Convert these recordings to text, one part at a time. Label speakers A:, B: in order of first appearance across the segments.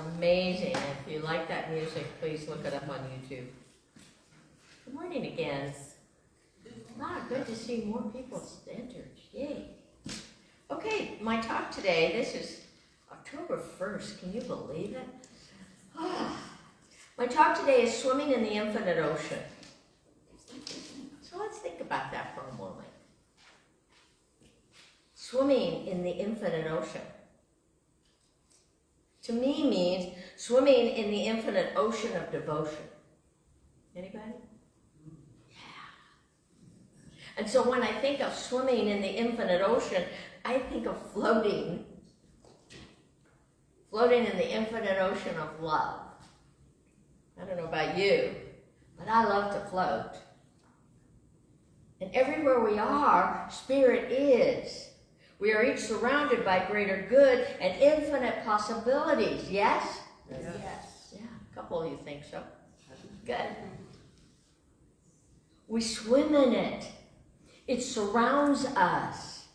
A: amazing. If you like that music, please look it up on YouTube. Good morning again. Wow, good to see more people entered. Yay. Okay, my talk today, this is October 1st. Can you believe it? My talk today is swimming in the infinite ocean. So let's think about that for a moment. Swimming in the infinite ocean. To me means swimming in the infinite ocean of devotion. Anybody? Yeah. And so when I think of swimming in the infinite ocean, I think of floating. Floating in the infinite ocean of love. I don't know about you, but I love to float. And everywhere we are, Spirit is. We are each surrounded by greater good and infinite possibilities. Yes?
B: Yes.
A: Yeah, a couple of you think so. Good. We swim in it. It surrounds us.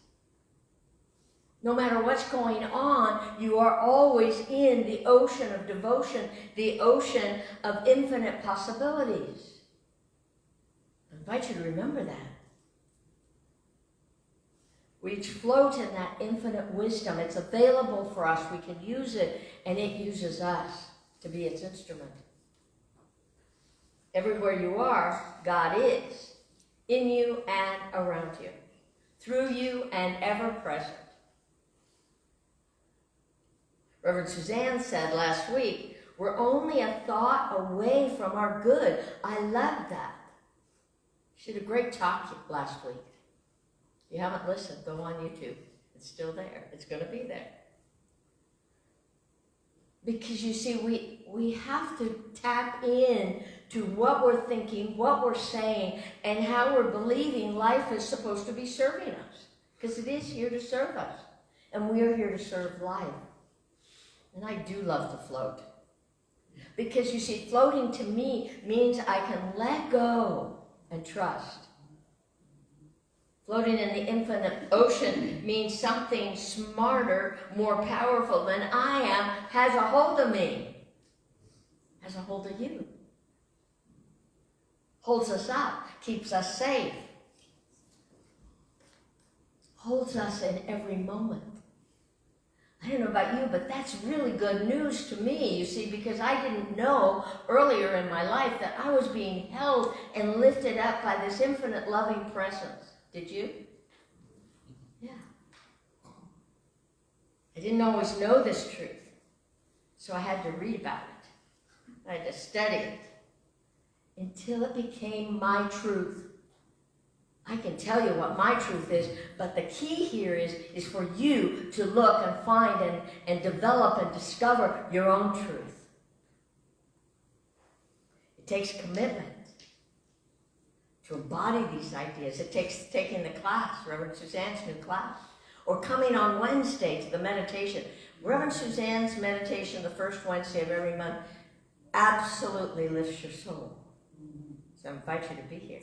A: No matter what's going on, you are always in the ocean of devotion, the ocean of infinite possibilities. I invite you to remember that. We each float in that infinite wisdom. It's available for us. We can use it, and it uses us to be its instrument. Everywhere you are, God is, in you and around you, through you and ever present. Reverend Suzanne said last week, we're only a thought away from our good. I love that. She did a great talk last week. If you haven't listened, go on YouTube. It's still there. It's going to be there. Because you see, we have to tap in to what we're thinking, what we're saying, and how we're believing life is supposed to be serving us. Because it is here to serve us. And we are here to serve life. And I do love to float. Because you see, floating to me means I can let go and trust. Floating in the infinite ocean means something smarter, more powerful than I am has a hold of me. Has a hold of you. Holds us up, keeps us safe. Holds us in every moment. I don't know about you, but that's really good news to me, you see, because I didn't know earlier in my life that I was being held and lifted up by this infinite loving presence. Did you? Yeah. I didn't always know this truth, so I had to read about it. I had to study it until it became my truth. I can tell you what my truth is, but the key here is for you to look and find and develop and discover your own truth. It takes commitment to embody these ideas. It takes taking the class, Reverend Suzanne's new class, or coming on Wednesday to the meditation. Reverend Suzanne's meditation, the first Wednesday of every month, absolutely lifts your soul. So I invite you to be here.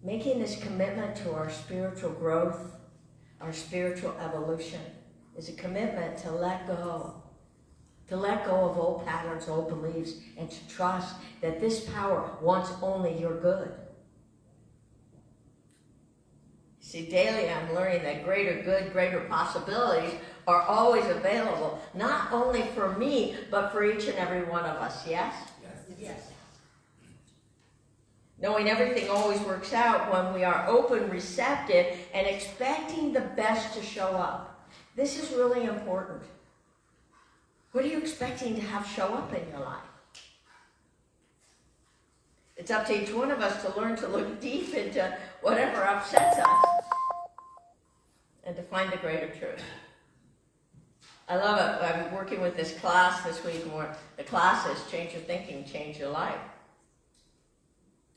A: Making this commitment to our spiritual growth, our spiritual evolution, is a commitment to let go. To let go of old patterns, old beliefs, and to trust that this power wants only your good. See, daily I'm learning that greater good, greater possibilities are always available, not only for me, but for each and every one of us, yes?
B: Yes.
A: Knowing everything always works out when we are open, receptive, and expecting the best to show up. This is really important. What are you expecting to have show up in your life? It's up to each one of us to learn to look deep into whatever upsets us and to find the greater truth. I love it. I'm working with this class this week where the class is Change Your Thinking, Change Your Life.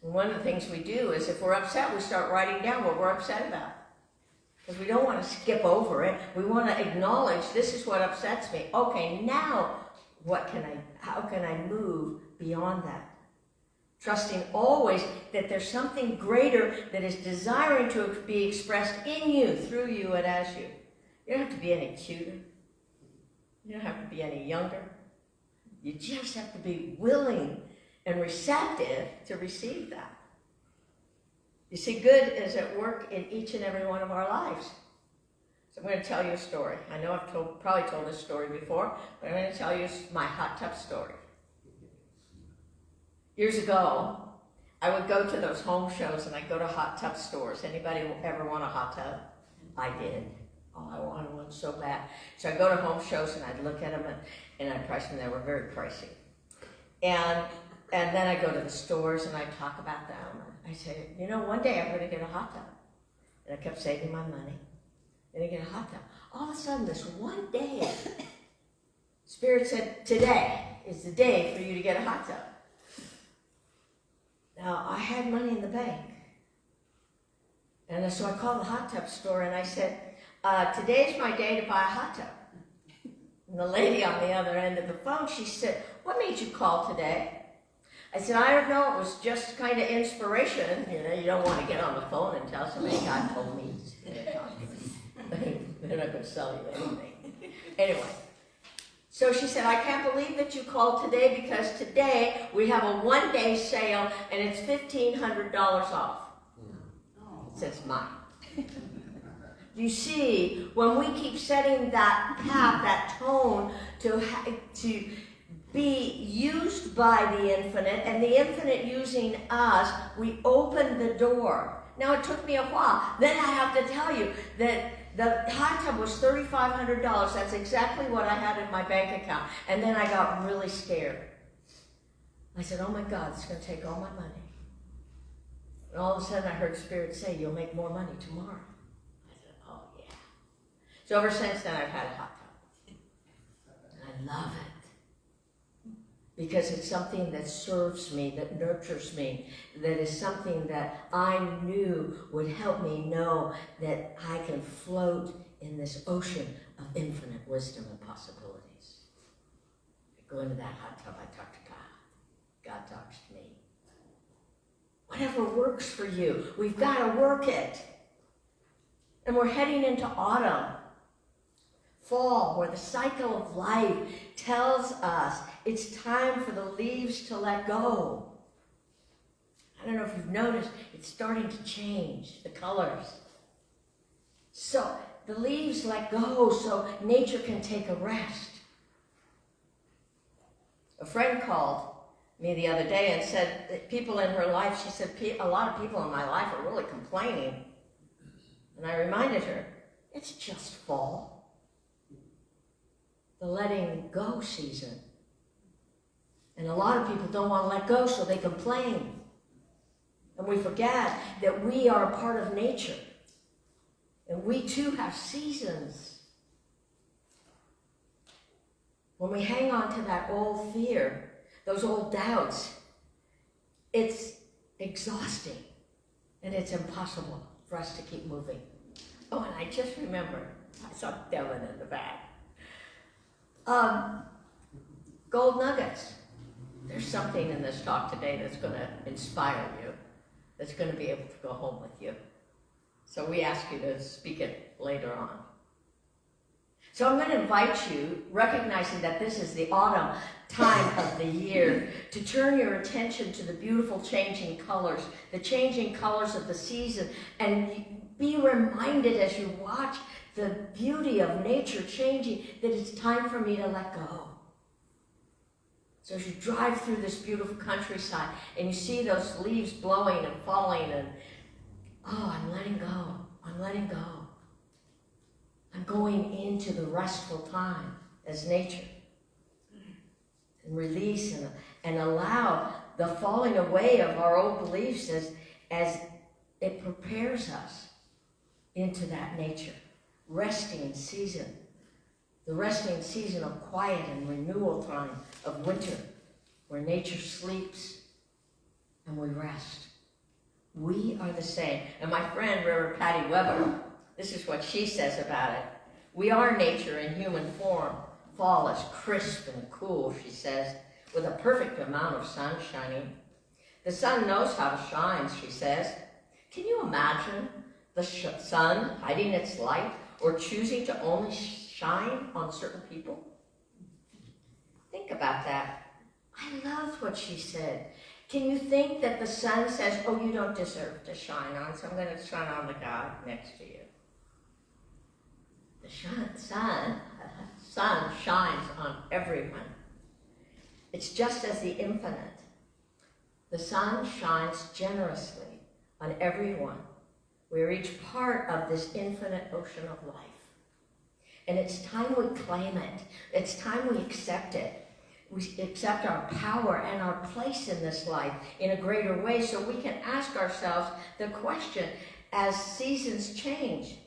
A: And one of the things we do is if we're upset, we start writing down what we're upset about. Because we don't want to skip over it. We want to acknowledge this is what upsets me. Okay, now how can I move beyond that? Trusting always that there's something greater that is desiring to be expressed in you, through you, and as you. You don't have to be any cuter. You don't have to be any younger. You just have to be willing and receptive to receive that. You see, good is at work in each and every one of our lives. So I'm going to tell you a story. I know I've probably told this story before, but I'm going to tell you my hot tub story. Years ago, I would go to those home shows and I'd go to hot tub stores. Anybody ever want a hot tub? I did. Oh, I wanted one so bad. So I'd go to home shows and I'd look at them and I'd price them. They were very pricey. And then I'd go to the stores and I'd talk about them. I said, you know, one day I'm going to get a hot tub. And I kept saving my money. And I get a hot tub. All of a sudden, this one day, Spirit said, today is the day for you to get a hot tub. Now, I had money in the bank. And so I called the hot tub store and I said, today's my day to buy a hot tub. And the lady on the other end of the phone, she said, what made you call today? I said, I don't know, it was just kind of inspiration. You know, you don't want to get on the phone and tell somebody God told me to talk to me. They're not going to sell you anything. Anyway, so she said, I can't believe that you called today because today we have a one-day sale and it's $1,500 off. It says mine. You see, when we keep setting that path, that tone to be used by the infinite and the infinite using us, we open the door. Now, it took me a while. Then I have to tell you that the hot tub was $3,500. That's exactly what I had in my bank account. And then I got really scared. I said, oh my God, it's going to take all my money. And all of a sudden I heard Spirit say, you'll make more money tomorrow. I said, oh yeah. So ever since then I've had a hot tub. And I love it. Because it's something that serves me, that nurtures me, that is something that I knew would help me know that I can float in this ocean of infinite wisdom and possibilities. I go into that hot tub, I talk to God. God talks to me. Whatever works for you, we've got to work it. And we're heading into autumn. Fall, where the cycle of life tells us it's time for the leaves to let go. I don't know if you've noticed, it's starting to change, the colors. So the leaves let go so nature can take a rest. A friend called me the other day and said that people in her life, she said, a lot of people in my life are really complaining. And I reminded her, it's just fall. The letting go season. And a lot of people don't want to let go, so they complain. And we forget that we are a part of nature. And we too have seasons. When we hang on to that old fear, those old doubts, it's exhausting. And it's impossible for us to keep moving. Oh, and I just remembered, I saw Devin in the back. Gold nuggets. There's something in this talk today that's going to inspire you, that's going to be able to go home with you. So we ask you to speak it later on. So I'm going to invite you, recognizing that this is the autumn time of the year, to turn your attention to the beautiful changing colors, the changing colors of the season, and be reminded as you watch the beauty of nature changing that it's time for me to let go. So as you drive through this beautiful countryside and you see those leaves blowing and falling and, oh, I'm letting go, I'm letting go. I'm going into the restful time as nature. And release and allow the falling away of our old beliefs as it prepares us into that nature. Resting season. The resting season of quiet and renewal time of winter, where nature sleeps and we rest. We are the same. And my friend, Reverend Patty Weber, this is what she says about it. We are nature in human form. Fall is crisp and cool, she says, with a perfect amount of sun shining. The sun knows how to shine, she says. Can you imagine the sun hiding its light or choosing to only shine on certain people? Think about that. I loved what she said. Can you think that the sun says, oh, you don't deserve to shine on, so I'm going to shine on the guy next to you? The sun shines on everyone. It's just as the infinite. The sun shines generously on everyone. We are each part of this infinite ocean of life. And it's time we claim it. It's time we accept it. We accept our power and our place in this life in a greater way so we can ask ourselves the question as seasons change.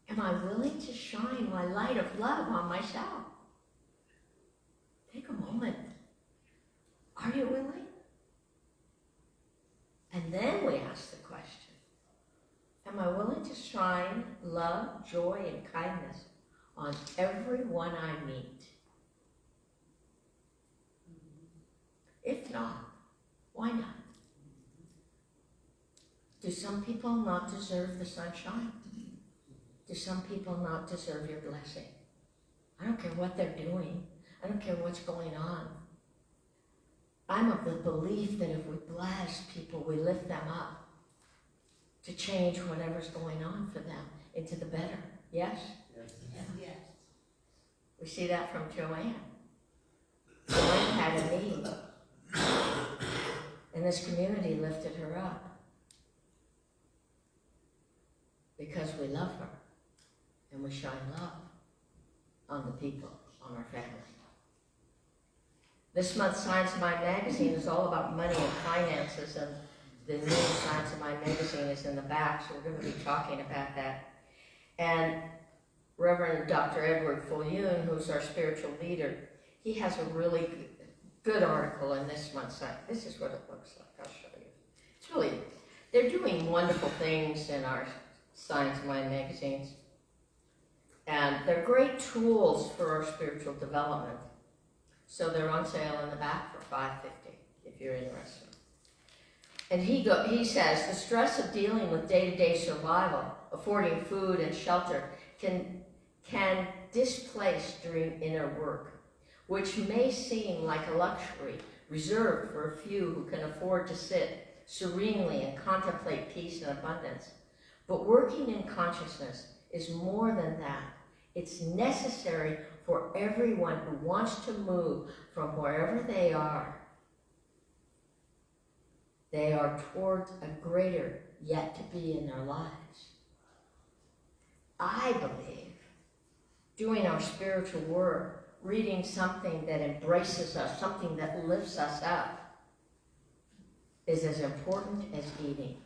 A: Am I willing to shine my light of love on myself? Take a moment. Are you willing? And then we ask the question, am I willing to shine love, joy, and kindness on everyone I meet? If not, why not? Do some people not deserve the sunshine? Do some people not deserve your blessing? I don't care what they're doing. I don't care what's going on. I'm of the belief that if we bless people, we lift them up to change whatever's going on for them into the better. Yes?
B: Yes.
A: We see that from Joanne. Joanne had a need. And this community lifted her up. Because we love her. And we shine love on the people, on our family. This month's Science of Mind magazine is all about money and finances, and the new Science of Mind magazine is in the back, so we're going to be talking about that. And Reverend Dr. Edward Fulyoun, who's our spiritual leader, he has a really good article in this month's Science. This is what it looks like. I'll show you. It's really, they're doing wonderful things in our Science of Mind magazines. And they're great tools for our spiritual development. So they're on sale in the back for $5.50 if you're interested. And he says, the stress of dealing with day-to-day survival, affording food and shelter, can displace during inner work, which may seem like a luxury reserved for a few who can afford to sit serenely and contemplate peace and abundance. But working in consciousness is more than that. It's necessary for everyone who wants to move from wherever they are towards a greater yet to be in their lives. I believe doing our spiritual work, reading something that embraces us, something that lifts us up, is as important as eating.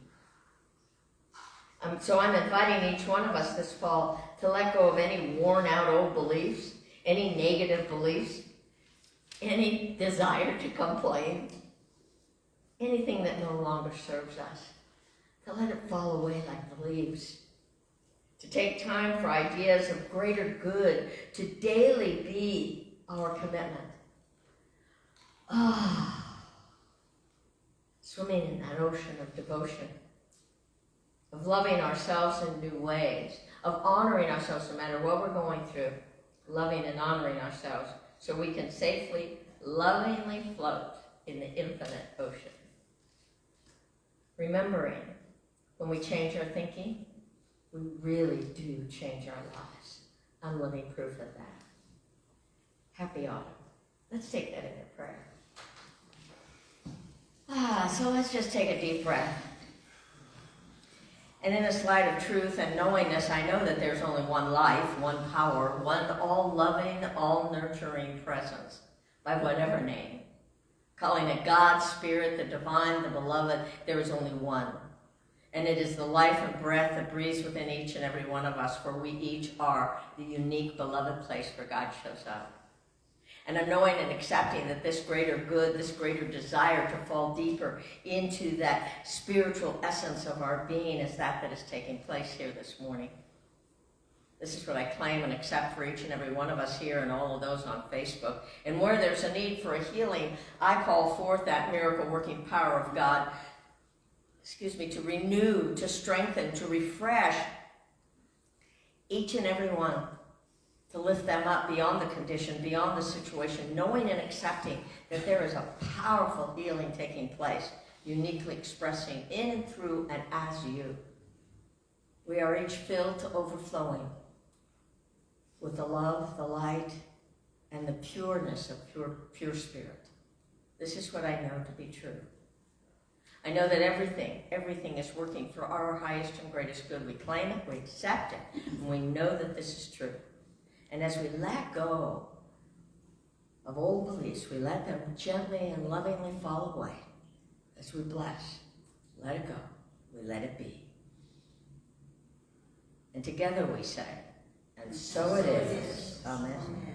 A: So I'm inviting each one of us this fall to let go of any worn out old beliefs, any negative beliefs, any desire to complain, anything that no longer serves us, to let it fall away like the leaves, to take time for ideas of greater good, to daily be our commitment. Swimming in that ocean of devotion, of loving ourselves in new ways, of honoring ourselves no matter what we're going through, loving and honoring ourselves so we can safely, lovingly float in the infinite ocean. Remembering, when we change our thinking, we really do change our lives. I'm living proof of that. Happy autumn. Let's take that into prayer. So let's just take a deep breath. And in this light of truth and knowingness, I know that there's only one life, one power, one all-loving, all-nurturing presence, by whatever name. Calling it God, Spirit, the divine, the beloved, there is only one. And it is the life and breath that breathes within each and every one of us, for we each are the unique, beloved place where God shows up. And I'm knowing and accepting that this greater good, this greater desire to fall deeper into that spiritual essence of our being is that is taking place here this morning. This is what I claim and accept for each and every one of us here and all of those on Facebook. And where there's a need for a healing, I call forth that miracle working power of God, to renew, to strengthen, to refresh each and every one, to lift them up beyond the condition, beyond the situation, knowing and accepting that there is a powerful healing taking place, uniquely expressing in and through and as you. We are each filled to overflowing with the love, the light, and the pureness of pure spirit. This is what I know to be true. I know that everything is working for our highest and greatest good. We claim it, we accept it, and we know that this is true. And as we let go of old beliefs, we let them gently and lovingly fall away. As we bless, let it go, we let it be. And together we say, and so it is. Amen.